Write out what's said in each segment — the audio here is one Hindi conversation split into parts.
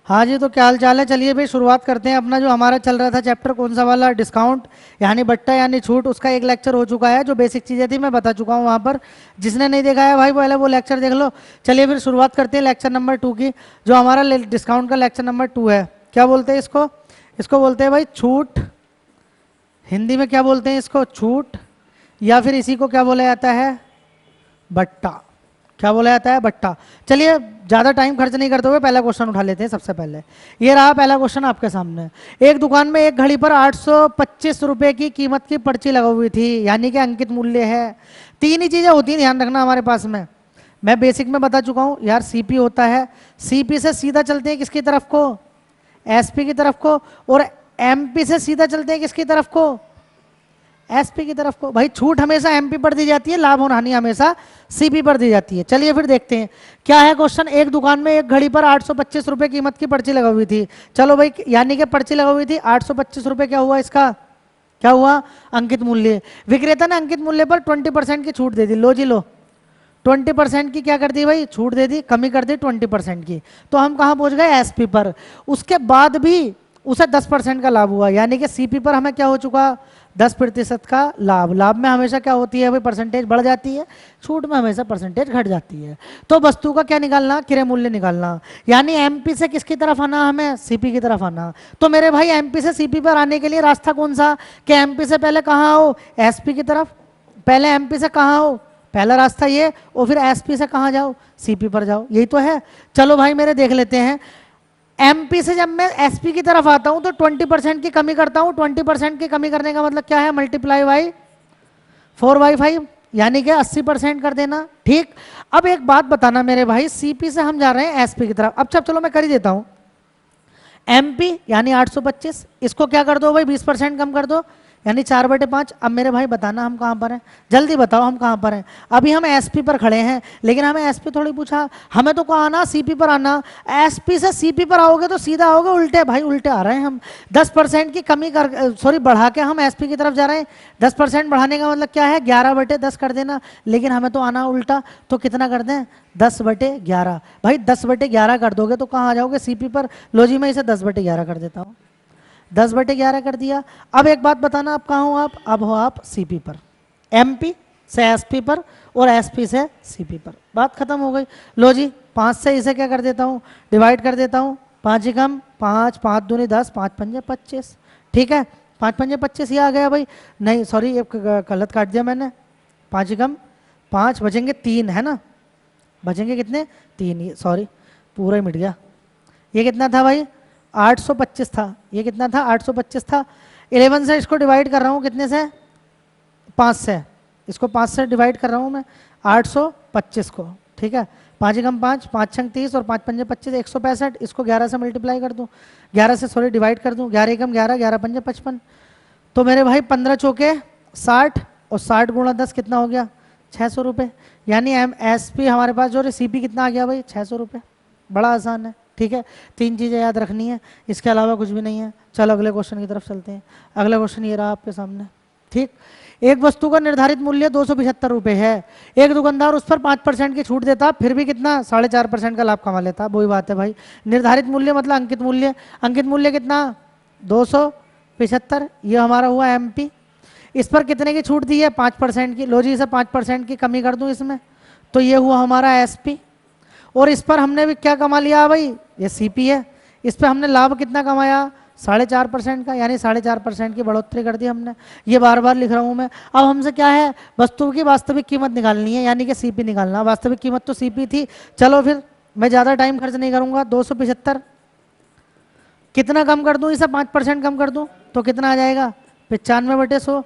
हाँ जी, तो क्या हाल चाल है। चलिए भाई शुरुआत करते हैं। अपना जो हमारा चल रहा था चैप्टर कौन सा वाला, डिस्काउंट यानी बट्टा यानी छूट, उसका एक लेक्चर हो चुका है। जो बेसिक चीज़ें थी मैं बता चुका हूँ वहाँ पर। जिसने नहीं देखा है भाई पहले वो लेक्चर देख लो। चलिए फिर शुरुआत करते हैं लेक्चर नंबर 2 की। जो हमारा डिस्काउंट का लेक्चर नंबर 2 है, क्या बोलते हैं इसको? इसको बोलते हैं भाई छूट। हिंदी में क्या बोलते हैं इसको? छूट। या फिर इसी को क्या बोला जाता है? बट्टा। क्या बोला जाता है? बट्टा। चलिए ज़्यादा टाइम खर्च नहीं करते हुए पहला क्वेश्चन उठा लेते हैं सबसे पहले। ये रहा पहला क्वेश्चन आपके सामने। एक दुकान में एक घड़ी पर 825 रुपए की कीमत की पर्ची लगी हुई थी, यानी कि अंकित मूल्य है। तीन ही चीज़ें होती हैं, ध्यान रखना हमारे पास में। मैं बेसिक में बता चुका हूँ यार, सीपी होता है। सीपी से सीधा चलते हैं किसकी तरफ को? एसपी की तरफ को। और एमपी से सीधा चलते हैं किसकी तरफ को? एसपी की तरफ को। भाई छूट हमेशा एमपी पर दी जाती है, लाभ और हानि हमेशा सीपी पर दी जाती है। चलिए फिर देखते हैं क्या है क्वेश्चन। एक दुकान में एक घड़ी पर 825 रुपए कीमत की पर्ची लगी हुई थी। चलो भाई, यानी कि पर्ची लगी हुई थी 825 रुपए, क्या हुआ इसका? क्या हुआ? अंकित मूल्य। विक्रेता ने अंकित मूल्य पर 20% की छूट दे दी। लो जी लो, 20% की क्या कर दी भाई? छूट दे दी, कमी कर दी 20% की। तो हम कहाँ पहुंच गए? एसपी पर। उसके बाद भी उसे 10% का लाभ हुआ, यानी कि सीपी पर हमें क्या हो चुका? 10% का लाभ। लाभ में हमेशा क्या होती है भाई? परसेंटेज बढ़ जाती है। छूट में हमेशा परसेंटेज घट जाती है। तो वस्तु का क्या निकालना? क्रय मूल्य निकालना। यानी एमपी से किसकी तरफ आना? हमें सीपी की तरफ आना। तो मेरे भाई एमपी से सीपी पर आने के लिए रास्ता कौन सा? कि एमपी से पहले कहाँ आओ? एसपी की तरफ। पहले एमपी से कहाँ आओ? पहला रास्ता ये। और फिर एसपी से कहाँ जाओ? सीपी पर जाओ। यही तो है। चलो भाई मेरे देख लेते हैं। एमपी से जब मैं एसपी की तरफ आता हूं तो 20% की कमी करता हूं। 20% की कमी करने का मतलब क्या है? मल्टीप्लाई बाई 4/5, यानी कि 80% कर देना। ठीक। अब एक बात बताना मेरे भाई, सीपी से हम जा रहे हैं एसपी की तरफ। अब चलो मैं कर ही देता हूं। एमपी यानी 825, इसको क्या कर दो भाई? 20% कम कर दो, यानी 4/5। अब मेरे भाई बताना हम कहाँ पर हैं? जल्दी बताओ हम कहाँ पर हैं? अभी हम एसपी पर खड़े हैं, लेकिन हमें एसपी थोड़ी पूछा, हमें तो कहाँ आना? सीपी पर आना। एसपी से सीपी पर आओगे तो सीधा आओगे उल्टे। भाई उल्टे आ रहे हैं हम। 10% की कमी कर, सॉरी बढ़ा के हम एसपी की तरफ जा रहे हैं। 10% बढ़ाने का मतलब क्या है? 11/10 कर देना। लेकिन हमें तो आना उल्टा, तो कितना कर दें? 10/11। भाई 10/11 कर दोगे तो कहाँ आ जाओगे? सीपी पर। लो जी मैं इसे 10/11 कर देता हूँ। 10/11 कर दिया। अब एक बात बताना, आप कहाँ हो? आप अब हो आप सीपी पर। एमपी से एसपी पर और एसपी से सीपी पर। बात खत्म हो गई। लो जी 5 से इसे क्या कर देता हूँ? डिवाइड कर देता हूँ। 5 एकम 5, 5 दूनी 10, 5 पंजे 25। ठीक है, 5 पंजे 25 ये आ गया भाई। नहीं सॉरी, एक गलत काट दिया मैंने। 5 एकम 5, बचेंगे 3, है ना? बचेंगे कितने? 3। सॉरी, पूरा ही मिट गया। ये कितना था भाई? 825 था। ये कितना था? 825 था। 11 से इसको डिवाइड कर रहा हूँ, कितने से? 5 से। इसको 5 से डिवाइड कर रहा हूँ मैं 825 को। ठीक है, 5 एकम 5, 5 छंग 30 और 5 पंजे 25, 165। इसको 11 से मल्टीप्लाई कर दूँ, 11 से सॉरी डिवाइड कर दूँ। 11 एकम 11, 11 पंजे 55। तो मेरे भाई 15 चौके 60 और 60 गुणा 10 कितना हो गया? 600 रुपये। यानी एम एस पी हमारे पास जो सीपी कितना आ गया भाई? 600 रुपये। बड़ा आसान है। ठीक है, 3 चीज़ें याद रखनी है, इसके अलावा कुछ भी नहीं है। चलो अगले क्वेश्चन की तरफ चलते हैं। अगला क्वेश्चन ये रहा आपके सामने। ठीक, एक वस्तु का निर्धारित मूल्य 275 रुपये है। एक दुकानदार उस पर 5% की छूट देता, फिर भी कितना? 4.5% का लाभ कमा लेता। वही बात है भाई, निर्धारित मूल्य मतलब अंकित मूल्य। अंकित मूल्य कितना? 275। ये हमारा हुआ एमपी। इस पर कितने की छूट दी है? 5% की। लो जी इसे 5% की कमी कर दूं इसमें, तो ये हुआ हमारा एसपी। और इस पर हमने भी क्या कमा लिया भाई? ये सीपी है। इस पर हमने लाभ कितना कमाया? 4.5% का, यानी 4.5% की बढ़ोतरी कर दी हमने। ये बार बार लिख रहा हूँ मैं। अब हमसे क्या है? वस्तु की वास्तविक कीमत निकालनी है, यानी कि सीपी निकालना। वास्तविक कीमत तो सीपी थी। चलो फिर मैं ज़्यादा टाइम खर्च नहीं करूँगा। 275 कितना कम कर दूँ इसे? 5% कम कर दूँ तो कितना आ जाएगा? 95/100।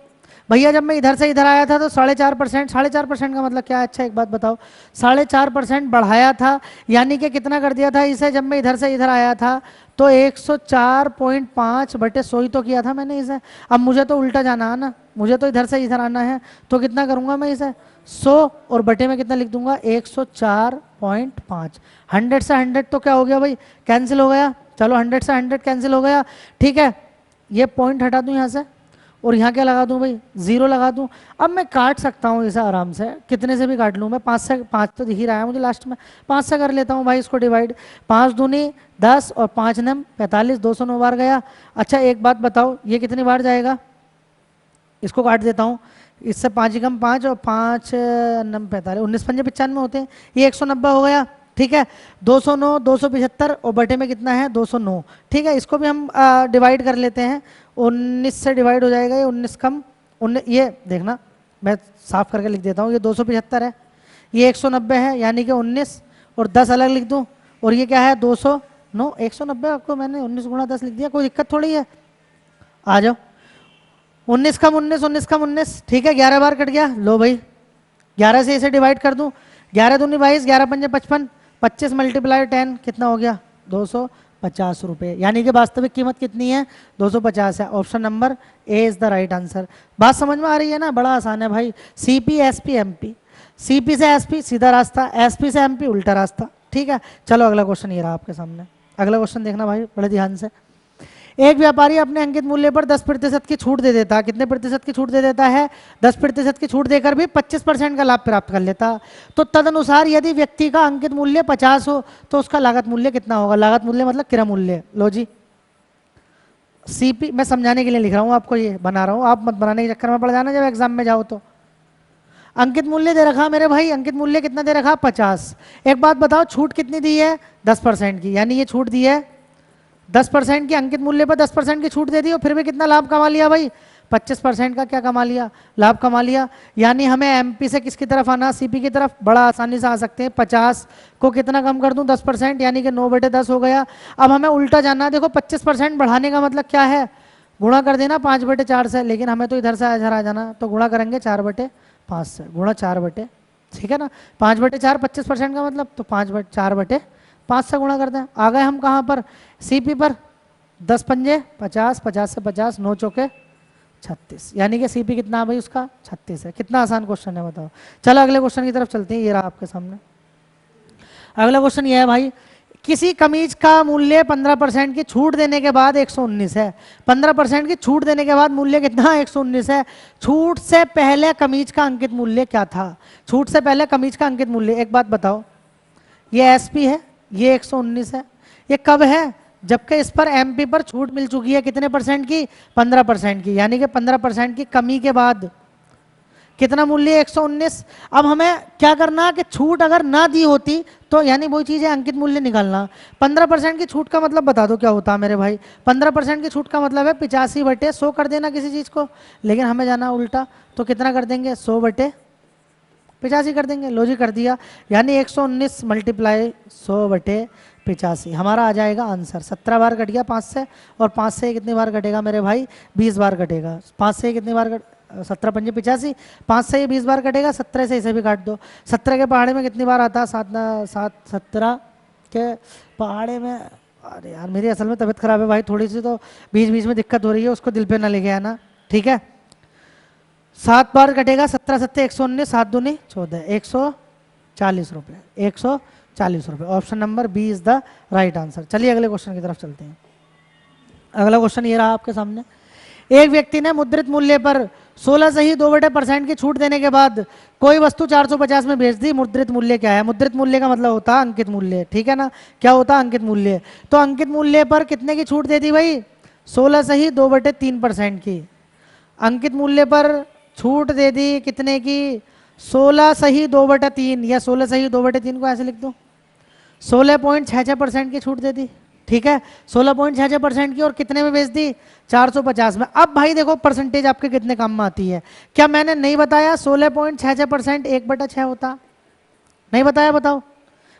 भैया जब मैं इधर से इधर आया था तो 4.5%। 4.5% का मतलब क्या है? अच्छा एक बात बताओ, 4.5% बढ़ाया था, यानी कि कितना कर दिया था इसे? जब मैं इधर से इधर आया था तो 104.5/100 ही तो किया था मैंने इसे। अब मुझे तो उल्टा जाना है ना, मुझे तो इधर से इधर आना है। तो कितना करूंगा मैं इसे? 100 और बटे में कितना लिख दूंगा? 104.5। 100 से 100 तो क्या हो गया भाई? कैंसिल हो गया। चलो 100 से 100 कैंसिल हो गया। ठीक है, ये पॉइंट हटा दूं यहाँ से और यहाँ क्या लगा दूं भाई, 0 लगा दूं। अब मैं काट सकता हूँ इसे आराम से, कितने से भी काट लूँ मैं, 5 से, 5 तो दिख ही रहा है मुझे लास्ट में, 5 से कर लेता हूँ भाई इसको डिवाइड। 5 दूनी 10 और 5 नम 45, 209 बार गया। अच्छा एक बात बताओ, ये कितनी बार जाएगा, इसको काट देता हूँ, इससे 5 ही कम 5 और 5 नम 45, 19 पंजे 95 होते हैं, ये 190 हो गया। ठीक है, 209, 275 और बटे में कितना है 209। ठीक है, इसको भी हम डिवाइड कर लेते हैं, 19 से डिवाइड हो जाएगा, ये 19 कम 19, ये देखना मैं साफ करके लिख देता हूँ, ये 275 है, ये 190 है, यानी कि 19 और 10 अलग लिख दूँ, और ये क्या है 209, 190 आपको मैंने 19 गुणा 10 लिख दिया, कोई दिक्कत थोड़ी है। आ जाओ, 19 कम 19, 19 कम 19, ठीक है 11 बार कट गया। लो भाई 11 से इसे डिवाइड कर दूं, 11 दूनी 22, 11 पंजे 55, 25 मल्टीप्लाई 10 कितना हो गया 250 रुपये, यानी कि वास्तविक कीमत कितनी है 250 है। Option number A is the right answer. बात समझ में आ रही है ना, बड़ा आसान है भाई। सीपी एसपी एमपी, सीपी से एसपी सीधा रास्ता, एसपी से एमपी उल्टा रास्ता। ठीक है, चलो अगला क्वेश्चन ये रहा आपके सामने। अगला क्वेश्चन देखना भाई बड़े ध्यान से। एक व्यापारी अपने अंकित मूल्य पर 10% की छूट दे देता, कितने प्रतिशत की छूट दे देता है 10% की छूट देकर भी 25% का लाभ प्राप्त कर लेता। तो तदनुसार यदि व्यक्ति का अंकित मूल्य 50 हो तो उसका लागत मूल्य कितना होगा। लागत मूल्य मतलब क्रय मूल्य। लो जी, सीपी मैं समझाने के लिए लिख रहा हूं आपको, ये बना रहा हूं, आप मत बनाने के चक्कर में पड़ जाना जब एग्जाम में जाओ तो। अंकित मूल्य दे रखा मेरे भाई, अंकित मूल्य कितना दे रखा 50। एक बात बताओ, छूट कितनी दी है 10% की, यानी ये छूट दी है 10% की, अंकित मूल्य पर 10% की छूट दे दी और फिर भी कितना लाभ कमा लिया भाई 25% का क्या कमा लिया, लाभ कमा लिया। यानी हमें एमपी से किसकी तरफ आना, सीपी की तरफ, बड़ा आसानी से आ सकते हैं। 50 को कितना कम कर दूं 10%, यानी कि 9/10 हो गया। अब हमें उल्टा जाना है, देखो 25% बढ़ाने का मतलब क्या है, गुणा कर देना 5/4 से, लेकिन हमें तो इधर से इधर आ जाना, तो गुणा करेंगे 4/5 से, गुणा 4/, ठीक है ना, 5/4 25% का मतलब, तो 4/5 से गुणा करते हैं। आ गए हम कहाँ पर, सीपी पर, 10 पंजे 50, 50 से 50, 9 चौके 36, यानी कि सीपी कितना भाई उसका 36 है। कितना आसान क्वेश्चन है बताओ। चलो अगले क्वेश्चन की तरफ चलते हैं, ये रहा आपके सामने। अगला क्वेश्चन ये है भाई, किसी कमीज का मूल्य 15% की छूट देने के बाद 119 है। 15% की छूट देने के बाद मूल्य कितना 119 है। छूट से पहले कमीज का अंकित मूल्य क्या था, छूट से पहले कमीज का अंकित मूल्य। एक बात बताओ, ये एसपी है, ये 119 है, ये कब है जबकि इस पर एमपी पर छूट मिल चुकी है कितने परसेंट की 15% की, यानी कि 15% की कमी के बाद कितना मूल्य 119। अब हमें क्या करना है कि छूट अगर ना दी होती तो, यानी वही चीज है अंकित मूल्य निकालना। 15% की छूट का मतलब बता दो क्या होता है मेरे भाई। 15% की छूट का मतलब है 85/100 कर देना किसी चीज को, लेकिन हमें जाना उल्टा, तो कितना कर देंगे 100/85 कर देंगे। लो जी कर दिया, यानी 119 मल्टीप्लाई 100/85 हमारा आ जाएगा आंसर। 17 बार कट गया 5 से, और 5 से कितनी बार कटेगा मेरे भाई 20 बार कटेगा। 5 से कितनी बार 17 पंजे 85, 5 से ये 20 बार कटेगा, 17 से इसे भी काट दो। 17 के पहाड़े में कितनी बार आता है 17 के पहाड़े में, अरे यार मेरी असल में तबीयत खराब है भाई थोड़ी सी, तो बीच बीच में दिक्कत हो रही है, उसको दिल पे ना लेके आना, ठीक है। 7 बार कटेगा, 17 7 119, 7 दूनी 14, 140 रुपये, 140 रुपये। Option number B is the right answer. चलिए अगले क्वेश्चन की तरफ चलते हैं। अगला क्वेश्चन ये रहा आपके सामने। एक व्यक्ति ने मुद्रित मूल्य पर 16 से ही 2% की छूट देने के बाद कोई वस्तु 450 में बेच दी। मुद्रित मूल्य क्या है, मुद्रित मूल्य का मतलब होता है अंकित मूल्य, ठीक है ना, क्या होता है अंकित मूल्य। तो अंकित मूल्य पर कितने की छूट दे दी भाई 16 से ही 2/3% की। अंकित मूल्य पर छूट दे दी कितने की 16 से ही 2/3, या 16 से ही 2/3 को ऐसे लिख दो, 16.66% की छूट दे दी, ठीक है, 16.66% की, और कितने में बेच दी 450 में। अब भाई देखो परसेंटेज आपके कितने काम में आती है, क्या मैंने नहीं बताया 16.66% 1/6 होता, नहीं बताया, बताओ,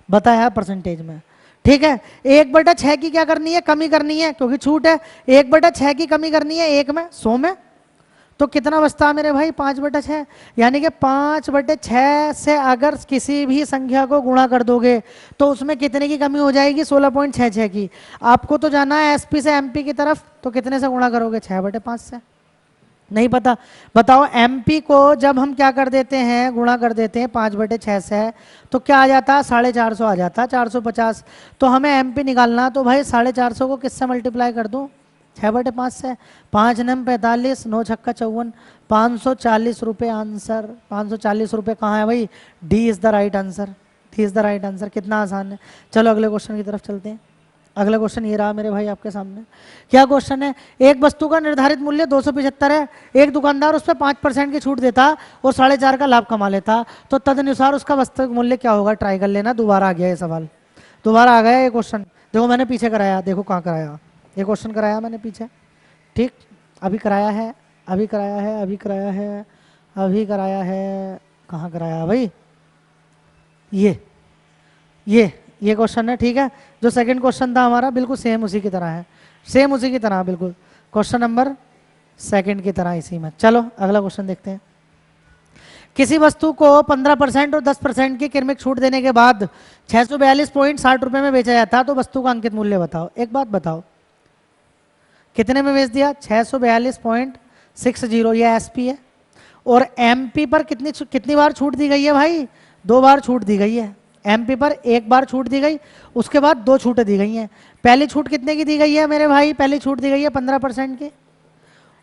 बताया परसेंटेज में, ठीक है। 1/6 की क्या करनी है, कमी करनी है, क्योंकि छूट है। 1/6 की कमी करनी है 1 में 100 में, तो कितना बचता है मेरे भाई 5/6, यानी कि 5/6 से अगर किसी भी संख्या को गुणा कर दोगे तो उसमें कितने की कमी हो जाएगी 16.66 की। आपको तो जाना है एसपी से एमपी की तरफ, तो कितने से गुणा करोगे 6/5 से, नहीं पता, बताओ। एमपी को जब हम क्या कर देते हैं गुणा कर देते हैं 5/6 से, तो क्या आ जाता है 450 आ जाता है 450। तो हमें एमपी निकालना, तो भाई 450 को किससे मल्टीप्लाई कर दूं 6/5 से 5 नम 45, 9 छक्का 54, 540 रुपये आंसर। 540 रुपये कहाँ है भाई? D is the right answer. D is the right answer. कितना आसान है। चलो अगले क्वेश्चन की तरफ चलते हैं। अगला क्वेश्चन ये रहा मेरे भाई आपके सामने। क्या क्वेश्चन है? एक वस्तु का निर्धारित मूल्य 275 है, एक दुकानदार उस पर 5% की छूट देता और 4.5 का लाभ कमा लेता, तो तदनुसार उसका वास्तविक मूल्य क्या होगा? ट्राई कर लेना। दोबारा आ गया ये सवाल, दोबारा आ गया ये क्वेश्चन। देखो मैंने पीछे कराया, देखो कहाँ कराया, ये क्वेश्चन कराया मैंने पीछे, ठीक, अभी कराया है, अभी कराया है, अभी कराया है, अभी कराया है, कहाँ कराया भाई? ये क्वेश्चन है, ठीक है। जो सेकंड क्वेश्चन था हमारा बिल्कुल सेम उसी की तरह है, सेम उसी की तरह बिल्कुल, क्वेश्चन नंबर सेकंड की तरह इसी में। चलो अगला क्वेश्चन देखते हैं। किसी वस्तु को 15% और 10% की क्रमिक छूट देने के बाद 642.60 रुपए में बेचा जाता, तो वस्तु का अंकित मूल्य बताओ। एक बात बताओ, कितने में बेच दिया? 642.60, ये एसपी है। और एमपी पर कितनी बार छूट दी गई है भाई? 2 बार छूट दी गई है। एमपी पर 1 बार छूट दी गई, उसके बाद 2 छूटें दी गई हैं। पहली छूट कितने की दी गई है मेरे भाई? पहली छूट दी गई है 15% की,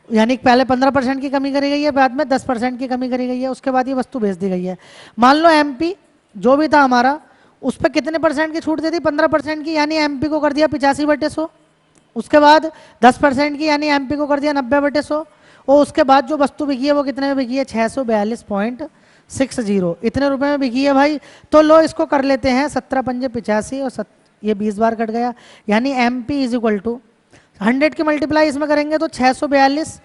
यानी पहले 15% की कमी करी गई है, बाद में 10% की कमी करी गई है, उसके बाद ये वस्तु बेच दी गई है। मान लो एमपी जो भी था हमारा, उस पर कितने % की छूट दे दी? 15% की, यानी एमपी को कर दिया 85/100। उसके बाद 10% की, यानी एमपी को कर दिया 90/100। और उसके बाद जो वस्तु बिकी है वो कितने में बिकी है? 642.60, इतने रुपए में बिकी है भाई। तो लो इसको कर लेते हैं, 17 पंजे 85 और ये 20 बार कट गया, यानी एमपी इज इक्वल टू 100 की मल्टीप्लाई इसमें करेंगे तो 642,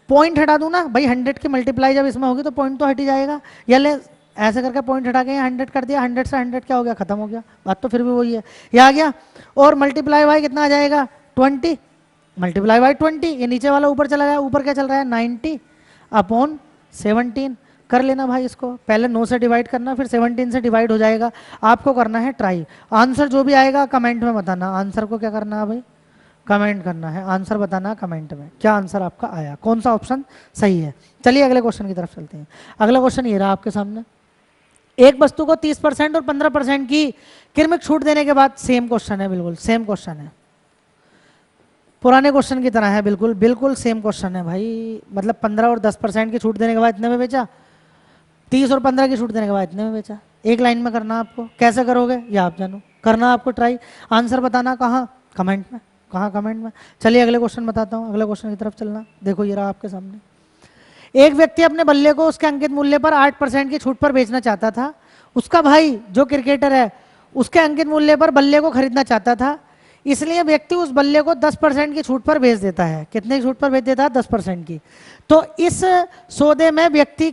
पॉइंट हटा दूं ना भाई, 100 की मल्टीप्लाई जब इसमें होगी तो पॉइंट तो हट ही जाएगा। या ले ऐसे करके पॉइंट हटा के 100 कर दिया, 100 से 100 क्या हो गया? खत्म हो गया। बात तो फिर भी वही है, ये आ गया। और मल्टीप्लाई भाई कितना आ जाएगा? 20, मल्टीप्लाई बाई 20, ये नीचे वाला ऊपर चला गया, ऊपर क्या चल रहा है? 90/17। कर लेना भाई इसको, पहले 9 से डिवाइड करना, फिर 17 से डिवाइड हो जाएगा। आपको करना है ट्राई। आंसर जो भी आएगा कमेंट में बताना। आंसर को क्या करना है भाई? कमेंट करना है, आंसर बताना कमेंट में क्या आंसर आपका आया, कौन सा ऑप्शन सही है। चलिए अगले क्वेश्चन की तरफ चलते हैं। अगला क्वेश्चन ये रहा आपके सामने। एक वस्तु को 30% और 15% की क्रमिक छूट देने के बाद, सेम क्वेश्चन है, बिल्कुल सेम क्वेश्चन है, पुराने क्वेश्चन की तरह है, बिल्कुल बिल्कुल सेम क्वेश्चन है भाई। मतलब 15 और 10% की छूट देने के बाद इतने में बेचा, 30 और 15 की छूट देने के बाद इतने में बेचा। एक लाइन में करना आपको, कैसे करोगे ये आप जानो, करना आपको ट्राई। आंसर बताना कहाँ? कमेंट में। कहाँ? कमेंट में। चलिए अगले क्वेश्चन बताता हूँ, अगले क्वेश्चन की तरफ चलना। देखो ये रहा आपके सामने। एक व्यक्ति अपने बल्ले को उसके अंकित मूल्य पर 8% की छूट पर बेचना चाहता था। उसका भाई जो क्रिकेटर है उसके अंकित मूल्य पर बल्ले को खरीदना चाहता था, इसलिए व्यक्ति उस बल्ले को 10% की छूट पर बेच देता है। कितने की छूट पर बेच देता है? 10% की। तो इस सौदे में व्यक्ति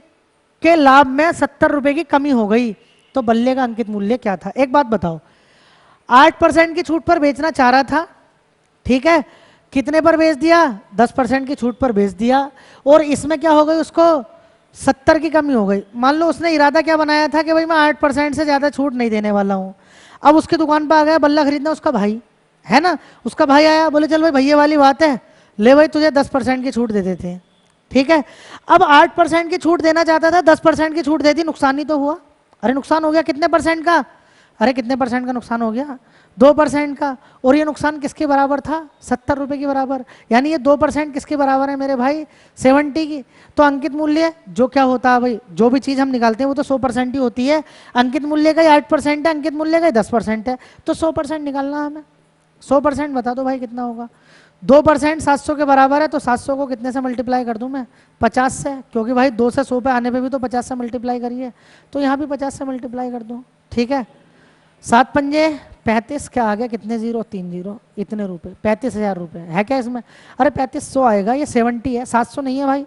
के लाभ में 70 रुपए की कमी हो गई, तो बल्ले का अंकित मूल्य क्या था? एक बात बताओ, 8% की छूट पर बेचना चाह रहा था, ठीक है, कितने पर बेच दिया? 10% की छूट पर बेच दिया, और इसमें क्या हो गई? उसको 70 की कमी हो गई। मान लो उसने इरादा क्या बनाया था कि भाई मैं 8% से ज्यादा छूट नहीं देने वाला हूं। अब उसकी दुकान पर आ गया बल्ला खरीदना उसका भाई, है ना, उसका भाई आया, बोले चल भाई भैया वाली बात है, ले भाई तुझे 10% की छूट दे देते हैं, ठीक है। अब 8% की छूट देना चाहता था, 10% की छूट दे दी, नुकसान ही तो हुआ। अरे नुकसान हो गया कितने % का? अरे कितने % का नुकसान हो गया? 2% का। और ये नुकसान किसके बराबर था? 70 रुपए के बराबर। यानी ये 2% किसके बराबर है मेरे भाई? 70 की। तो अंकित मूल्य जो क्या होता है भाई, जो भी चीज हम निकालते हैं वो तो 100% ही होती है। अंकित मूल्य का ही 8% है, अंकित मूल्य का ही 10% है, तो 100% निकालना हमें। 100% बता दो भाई कितना होगा? 2% 700 के बराबर है, तो 700 को कितने से मल्टीप्लाई कर दूं मैं? 50 से, क्योंकि भाई 2 से 100 पे आने पे भी तो 50 से मल्टीप्लाई करिए, तो यहाँ भी 50 से मल्टीप्लाई कर दूं, ठीक है। 7 पंजे 35, क्या आ गया? कितने जीरो? 3 जीरो, इतने रुपए, 35,000 रुपए है क्या इसमें? अरे 3500 आएगा, ये 70 है, 700 नहीं है भाई,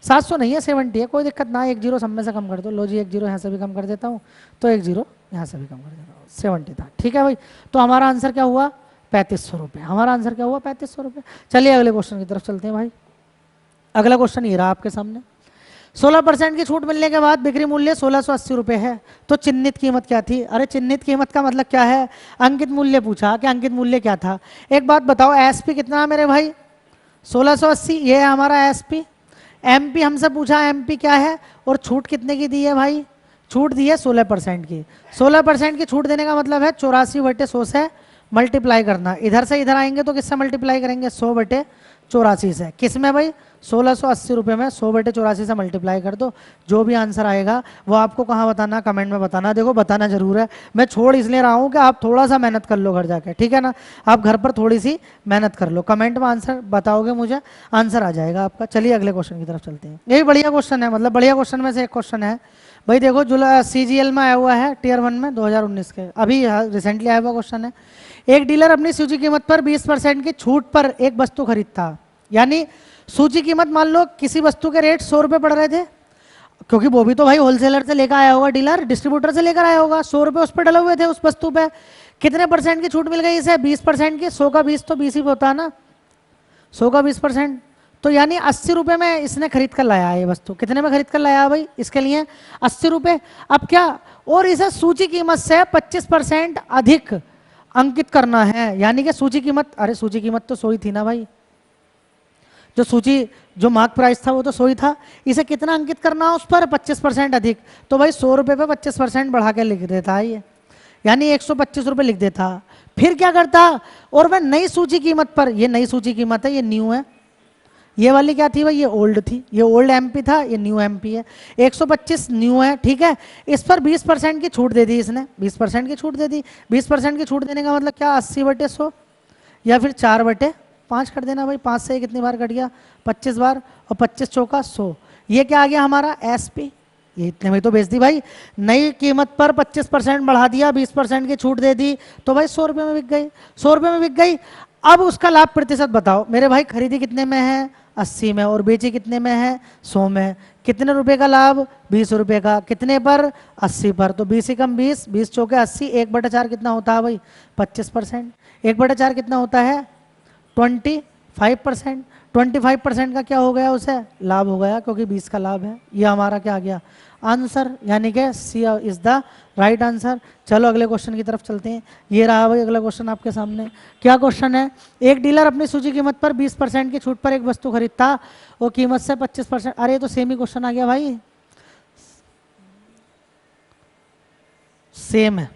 700 नहीं है, 70 है, कोई दिक्कत ना, 1 जीरो सब में से कम कर दो। लो जी 1 जीरो यहाँ से भी कम कर देता हूँ, तो 1 जीरो यहाँ से भी कम कर देता हूँ, 70 था, ठीक है भाई। तो हमारा आंसर क्या हुआ? 3500 रुपये। हमारा आंसर क्या हुआ? 3500 रुपये। चलिए अगले क्वेश्चन की तरफ चलते हैं भाई। अगला क्वेश्चन ये रहा आपके सामने। 16% की छूट मिलने के बाद बिक्री मूल्य 1680 रुपये है, तो चिन्हित कीमत क्या थी? अरे चिन्हित कीमत का मतलब क्या है? अंकित मूल्य पूछा कि अंकित मूल्य क्या था। एक बात बताओ, एसपी कितना मेरे भाई? 1680, ये है हमारा एसपी। एमपी हमसे पूछा, एमपी क्या है, और छूट कितने की दी है भाई? छूट दी है 16% की। 16% की छूट देने का मतलब है 84/100 से मल्टीप्लाई करना, इधर से इधर आएंगे तो किससे मल्टीप्लाई करेंगे, 100/84 से। किस में भाई, 1680 रुपये में 100/84 से मल्टीप्लाई कर दो। जो भी आंसर आएगा वो आपको कहाँ बताना, कमेंट में बताना। देखो बताना जरूर है, मैं छोड़ इसलिए रहा हूँ कि आप थोड़ा सा मेहनत कर लो घर जाके, ठीक है ना। आप घर पर थोड़ी सी मेहनत कर लो, कमेंट में आंसर बताओगे मुझे, आंसर आ जाएगा आपका। चलिए अगले क्वेश्चन की तरफ चलते हैं। ये भी बढ़िया क्वेश्चन है, मतलब बढ़िया क्वेश्चन में से एक क्वेश्चन है भाई। देखो CGL में आया हुआ है टियर 1 में 2019 के, अभी रिसेंटली आया हुआ क्वेश्चन है। एक डीलर अपनी सूची कीमत पर 20% की छूट पर एक वस्तु खरीदता, यानी सूची कीमत मान लो किसी वस्तु के रेट 100 रुपये पड़ रहे थे, क्योंकि वो भी तो भाई होलसेलर से लेकर आया होगा, डीलर डिस्ट्रीब्यूटर से लेकर आया होगा, 100 रुपये उस पर डले हुए थे उस वस्तु पे। कितने % की छूट मिल गई इसे, 20% की। 100 का 20 तो 20 ही होता है ना, 100 का 20%, तो यानी 80 रुपये में इसने खरीद कर लाया है ये वस्तु। कितने में खरीद कर लाया भाई, इसके लिए 80 रुपये। अब क्या, और इसे सूची कीमत से 25% अधिक अंकित करना है, यानी कि सूची कीमत, अरे सूची कीमत तो 100 ही थी ना भाई, जो सूची जो मार्क प्राइस था वो तो 100 ही था। इसे कितना अंकित करना है उस पर, 25% अधिक। तो भाई 100 रुपये पे 25% बढ़ा के लिख देता है ये, यानी 125 रुपये लिख देता। फिर क्या करता, और वह नई सूची कीमत पर, ये नई सूची कीमत है, ये न्यू है, ये वाली क्या थी भाई, ये ओल्ड थी, ये ओल्ड MP था, ये न्यू MP है। 125 न्यू है, ठीक है। इस पर 20% की छूट दे दी इसने, 20% की छूट दे दी। 20% की छूट देने का मतलब क्या, 80/100 या फिर 4/5 कर देना भाई। 5 से कितनी बार कट गया, 25 बार, और 25 चौका 100। ये क्या आ गया हमारा SP, ये इतने में तो बेच दी भाई। नई कीमत पर 25% बढ़ा दिया, 20% की छूट दे दी, तो भाई 100 रुपये में बिक गई, 100 रुपये में बिक गई। अब उसका लाभ प्रतिशत बताओ मेरे भाई। खरीदी कितने में है, 80 में, और बेची कितने में है, 100 में। कितने रुपए का लाभ, 20 रुपये का। कितने पर, 80 पर। तो 20 ही कम 20, 20 चौके 80, 1/4 कितना होता है भाई, 25%। 1/4 कितना होता है, 25%। 25% का क्या हो गया, उसे लाभ हो गया, क्योंकि 20 का लाभ है। ये हमारा क्या आ गया आंसर, यानी कि C is the right answer. चलो अगले क्वेश्चन की तरफ चलते हैं। ये रहा भाई अगला क्वेश्चन आपके सामने। क्या क्वेश्चन है, एक डीलर अपनी सूची कीमत पर 20% की छूट पर एक वस्तु खरीदता, वो कीमत से 25%, अरे तो सेम ही क्वेश्चन आ गया भाई, सेम है।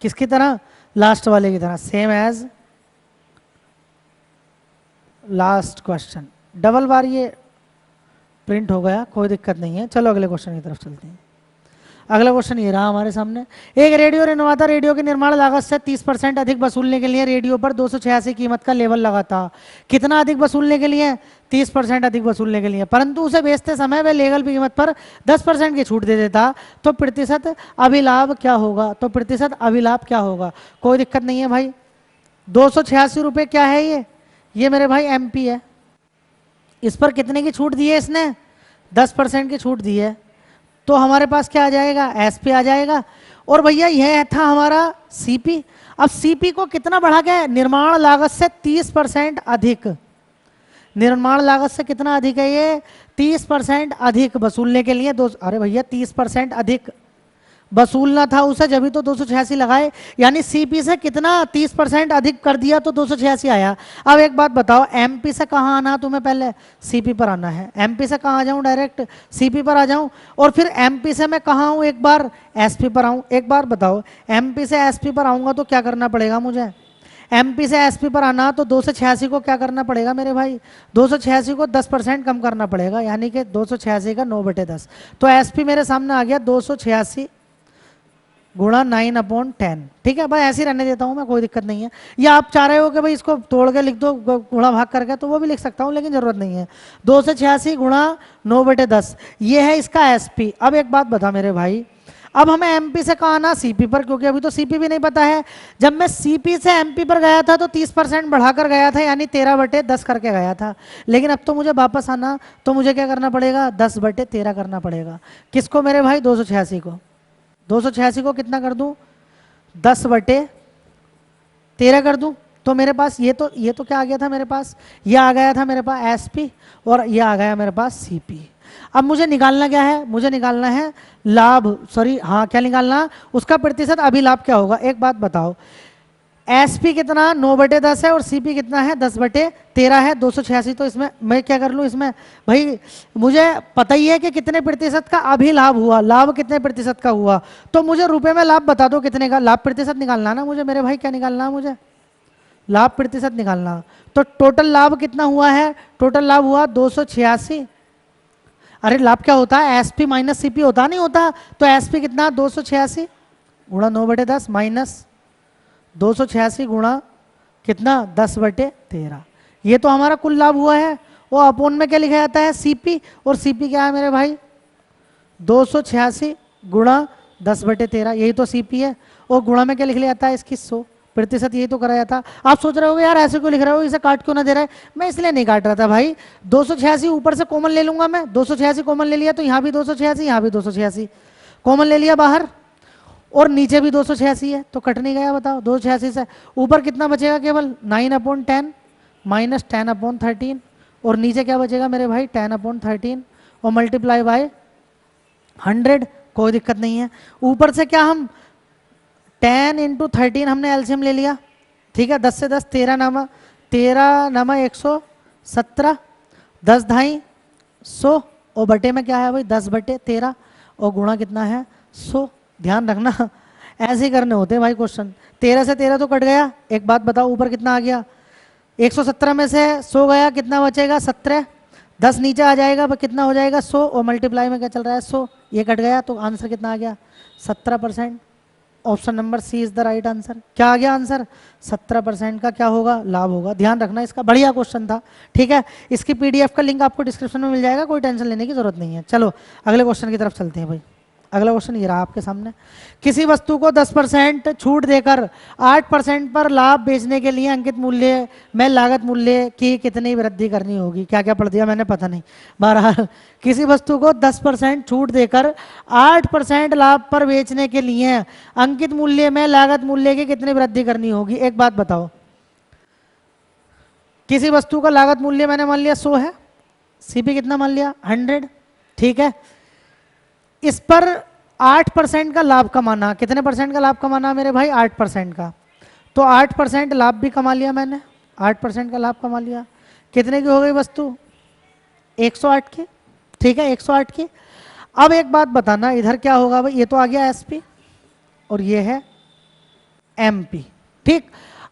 किसकी तरह, लास्ट वाले की तरह, same as last question. Double बार ये प्रिंट हो गया, कोई दिक्कत नहीं है। चलो अगले क्वेश्चन की तरफ चलते हैं। अगला क्वेश्चन ये रहा हमारे सामने। एक रेडियो निर्माता रेडियो की निर्माण लागत से 30% अधिक वसूलने के लिए रेडियो पर 286 कीमत का लेबल लगाता। कितना अधिक वसूलने के लिए, 30% अधिक वसूलने के लिए, परंतु उसे बेचते समय वह लेबल कीमत पर 10% की छूट दे देता, तो प्रतिशत अभिलाभ क्या होगा। तो प्रतिशत अभिलाभ क्या होगा, कोई दिक्कत नहीं है भाई। 286 रुपये क्या है ये मेरे भाई MP है। इस पर कितने की छूट दी है इसने, 10% की छूट दी है, तो हमारे पास क्या आ जाएगा, SP आ जाएगा। और भैया यह था हमारा CP। अब CP को कितना बढ़ा के, निर्माण लागत से 30% अधिक, निर्माण लागत से कितना अधिक है ये, 30% अधिक वसूलने के लिए अरे भैया 30% अधिक वसूलना था उसे, जब भी तो 286 लगाए, यानी CP से कितना 30% अधिक कर दिया तो 286 आया। अब एक बात बताओ, MP से कहाँ आना तुम्हें, पहले CP पर आना है। MP से कहाँ आ जाऊँ, डायरेक्ट CP पर आ जाऊँ, और फिर MP से मैं कहाँ आऊँ, एक बार SP पर आऊँ। एक बार बताओ, MP से SP पर आऊँगा तो क्या करना पड़ेगा मुझे, MP से SP पर आना तो 286 को क्या करना पड़ेगा मेरे भाई, 286 को 10% कम करना पड़ेगा, यानी कि 286 का 9/10। तो SP मेरे सामने आ गया 286 गुणा 9/10। ठीक है भाई, ऐसे ही रहने देता हूँ मैं, कोई दिक्कत नहीं है। या आप चाह रहे हो कि भाई इसको तोड़ के लिख दो गुणा भाग करके, तो वो भी लिख सकता हूँ, लेकिन जरूरत नहीं है। 286 गुणा 9/10, ये है इसका SP। अब एक बात बता मेरे भाई, अब हमें MP से कहा आना, CP पर, क्योंकि अभी तो CP भी नहीं पता है। जब मैं CP से MP पर गया था तो 30% बढ़ाकर गया था, यानी 13/10 करके गया था। लेकिन अब तो मुझे वापस आना, तो मुझे क्या करना पड़ेगा, 10/13 करना पड़ेगा। किसको मेरे भाई, 286 को। 286 को कितना कर दूं, 10/13 कर दूं, तो मेरे पास ये तो क्या आ गया था मेरे पास, ये आ गया था मेरे पास SP, और ये आ गया मेरे पास CP। अब मुझे निकालना क्या है, मुझे निकालना है लाभ, सॉरी हाँ, क्या निकालना, उसका प्रतिशत अभिलाभ क्या होगा। एक बात बताओ, एस पी कितना 9/10 है और सी पी कितना है 10/13 है, 286। तो इसमें मैं क्या कर लूँ, इसमें भाई मुझे पता ही है कि कितने प्रतिशत का अभी लाभ हुआ, लाभ कितने प्रतिशत का हुआ, तो मुझे रुपए में लाभ बता दो कितने का। लाभ प्रतिशत निकालना ना मुझे मेरे भाई, क्या निकालना है मुझे, लाभ प्रतिशत निकालना। तो टोटल लाभ कितना हुआ है, टोटल लाभ हुआ 286। अरे लाभ क्या होता है, एसपी माइनस सीपी होता नहीं होता, तो एसपी कितना 286 गुणा 9/10 माइनस 286 गुणा कितना 10/13। ये तो हमारा कुल लाभ हुआ है। वो अपोन में क्या लिखा जाता है, सीपी, और सीपी क्या है मेरे भाई 286 गुणा 10/13, यही तो सीपी है। और गुणा में क्या लिख लिया जाता है इसकी 100 प्रतिशत, यही तो करा जाता। आप सोच रहे होगे यार ऐसे क्यों लिख रहे हो, इसे काट क्यों ना दे रहा है। मैं इसलिए नहीं काट रहा था भाई, 286 ऊपर से कॉमन ले लूंगा मैं, 286 कॉमन ले लिया तो यहाँ भी 286, यहाँ भी 286 कॉमन ले लिया बाहर, और नीचे भी 286 है, तो कट नहीं गया बताओ 286 से। ऊपर कितना बचेगा, केवल 9/10 माइनस 10/13, और नीचे क्या बचेगा मेरे भाई 10/13 और मल्टीप्लाई बाय 100, कोई दिक्कत नहीं है। ऊपर से क्या हम 10 × 13 हमने एलसीएम ले लिया, ठीक है, 10 से 10 13 नामा 117, 10 ढाई 100, और बटे में क्या है भाई 10/13, और गुणा कितना है 100। ध्यान रखना ऐसे ही करने होते हैं भाई क्वेश्चन। 13 से 13 तो कट गया। एक बात बताओ ऊपर कितना आ गया, 117 में से 100 गया, कितना बचेगा 17, 10 नीचे आ जाएगा पर कितना हो जाएगा 100, और मल्टीप्लाई में क्या चल रहा है 100, ये कट गया, तो आंसर कितना आ गया 17%। Option number C is the right answer. क्या आ गया आंसर, 17% का क्या होगा, लाभ होगा। ध्यान रखना, इसका बढ़िया क्वेश्चन था, ठीक है। इसकी पीडीएफ का लिंक आपको डिस्क्रिप्शन में मिल जाएगा, कोई टेंशन लेने की जरूरत नहीं है। चलो अगले क्वेश्चन की तरफ चलते हैं भाई। अगला क्वेश्चन ये रहा आपके सामने, किसी वस्तु को 10% छूट देकर 8% पर लाभ बेचने के लिए अंकित मूल्य में लागत मूल्य की कितनी वृद्धि करनी होगी। क्या क्या पढ़ दिया मैंने पता नहीं। बहरहाल किसी वस्तु को 10% छूट देकर 8% लाभ पर बेचने के लिए अंकित मूल्य में लागत मूल्य की कितनी वृद्धि करनी होगी। एक बात बताओ, किसी वस्तु का लागत मूल्य मैंने मान लिया 100 है, सीपी कितना मान लिया 100, ठीक है। इस पर 8% का लाभ कमाना, कितने परसेंट का लाभ कमाना मेरे भाई 8% का, तो 8% लाभ भी कमा लिया मैंने, 8% का लाभ कमा लिया। कितने की हो गई वस्तु 108 की, ठीक है 108 की। अब एक बात बताना, इधर क्या होगा भाई, ये तो आ गया एसपी और ये है एमपी, ठीक।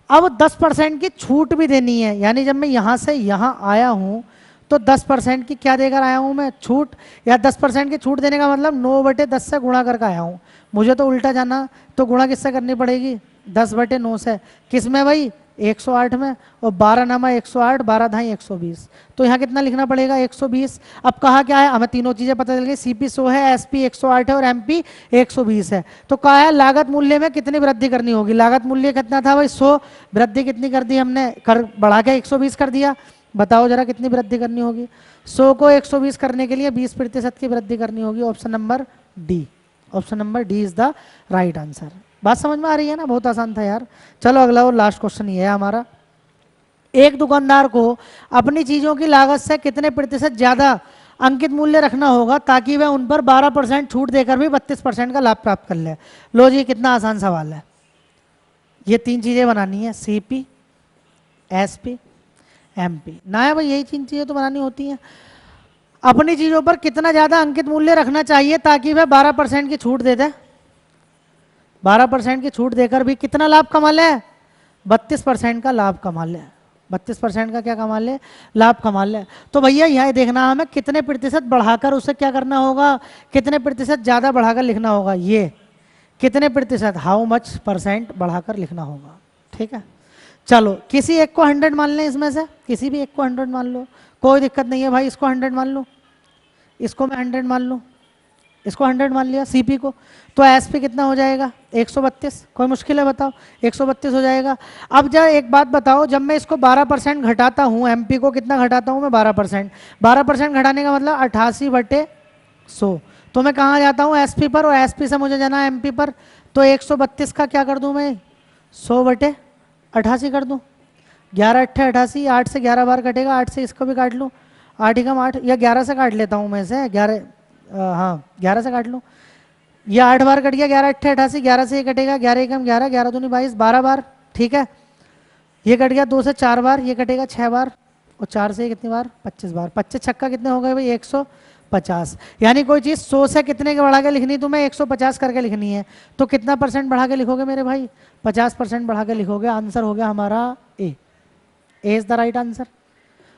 अब 10% की छूट भी देनी है, यानी जब मैं यहां से यहां आया हूं तो 10% की क्या देकर आया हूं मैं छूट, या 10% की छूट देने का मतलब 9/10 से गुणा करके आया हूं। मुझे तो उल्टा जाना, तो गुणा किससे करनी पड़ेगी 10/9 से, किस में भाई 108 में, और 12 नामा 108, 12 ढाई 120, तो यहाँ कितना लिखना पड़ेगा 120। अब कहा क्या है, हमें तीनों चीजें पता चल गई, सीपी 100 है, एसपी 108 है और एमपी 120 है। तो कहा है लागत मूल्य में कितनी वृद्धि करनी होगी। लागत मूल्य कितना था भाई 100, वृद्धि कितनी कर दी हमने, कर बढ़ा के 120 कर दिया। बताओ जरा कितनी वृद्धि करनी होगी, 100 को 120 करने के लिए 20% की वृद्धि करनी होगी। Option number D, option number D is the right answer. बात समझ में आ रही है ना, बहुत आसान था यार। चलो अगला और लास्ट क्वेश्चन ये है हमारा, एक दुकानदार को अपनी चीजों की लागत से कितने प्रतिशत ज्यादा अंकित मूल्य रखना होगा ताकि वह उन पर 12% छूट देकर भी 32% का लाभ प्राप्त कर ले। लो जी कितना आसान सवाल है, ये तीन चीजें बनानी है, सीपी एसपी एमपी ना है भाई, यही तीन चीजें तो बनानी होती हैं। अपनी चीजों पर कितना ज्यादा अंकित मूल्य रखना चाहिए ताकि वह 12% की छूट दे दे, 12% की छूट देकर भी कितना लाभ कमा ले, 32% का लाभ कमा ले, 32% का क्या कमा ले, लाभ कमा ले। तो भैया यहाँ देखना हमें कितने प्रतिशत बढ़ाकर उसे क्या करना होगा, कितने प्रतिशत ज्यादा बढ़ाकर लिखना होगा, ये कितने प्रतिशत हाउ मच परसेंट बढ़ाकर लिखना होगा, ठीक है। चलो किसी एक को 100 मान लें, इसमें से किसी भी एक को 100 मान लो, कोई दिक्कत नहीं है भाई। इसको 100 मान लो, इसको मैं 100 मान लूँ, इसको 100 मान लिया सीपी को, तो एसपी कितना हो जाएगा 132। कोई मुश्किल है बताओ, 132 हो जाएगा। अब जब एक बात बताओ, जब मैं इसको 12% घटाता हूँ, एमपी को कितना घटाता हूँ मैं 12%, 12% घटाने का मतलब 88/100, तो मैं कहाँ जाता हूँ एसपी पर, और एसपी से मुझे जाना है एमपी पर, तो 132 का क्या कर दूँ मैं 100/88 कर दूँ। 11 8 88, 8 से 11 बार कटेगा, 8 से इसको भी काट लूँ, 8 ही कम 8, या 11 से काट लेता हूँ मैं से 11, हाँ 11 से काट लूँ, ये 8 बार कट गया, 11 8 88, 11 से ये कटेगा, 11 ही कम 11, 11 दूनी 22, 12 बार ठीक है, ये कट गया 2 से 4 बार, ये कटेगा 6 बार, और 4 से कितनी बार 25 बार, 25 छक्का कितने हो गए भाई 150। यानी कोई चीज़ 100 से कितने के बढ़ा के लिखनी तुम्हें 150 करके लिखनी है, तो कितना परसेंट बढ़ा के लिखोगे मेरे भाई 50% बढ़ा के लिखोगे। आंसर हो गया हमारा a is the right answer.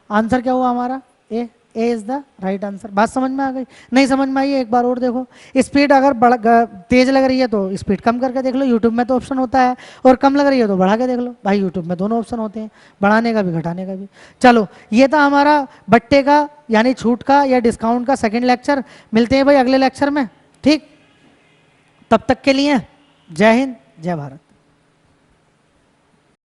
Answer क्या हुआ हमारा a is the right answer. बात समझ में आ गई? नहीं समझ में आई है एक बार और देखो। स्पीड अगर तेज लग रही है तो स्पीड कम करके देख लो, यूट्यूब में तो ऑप्शन होता है, और कम लग रही है तो बढ़ा के देख लो भाई, यूट्यूब में दोनों ऑप्शन होते हैं, बढ़ाने का भी घटाने का भी। चलो ये था हमारा बट्टे का यानी छूट का या डिस्काउंट का सेकेंड लेक्चर। मिलते हैं भाई अगले लेक्चर में, ठीक? तब तक के लिए जय हिंद जय भारत।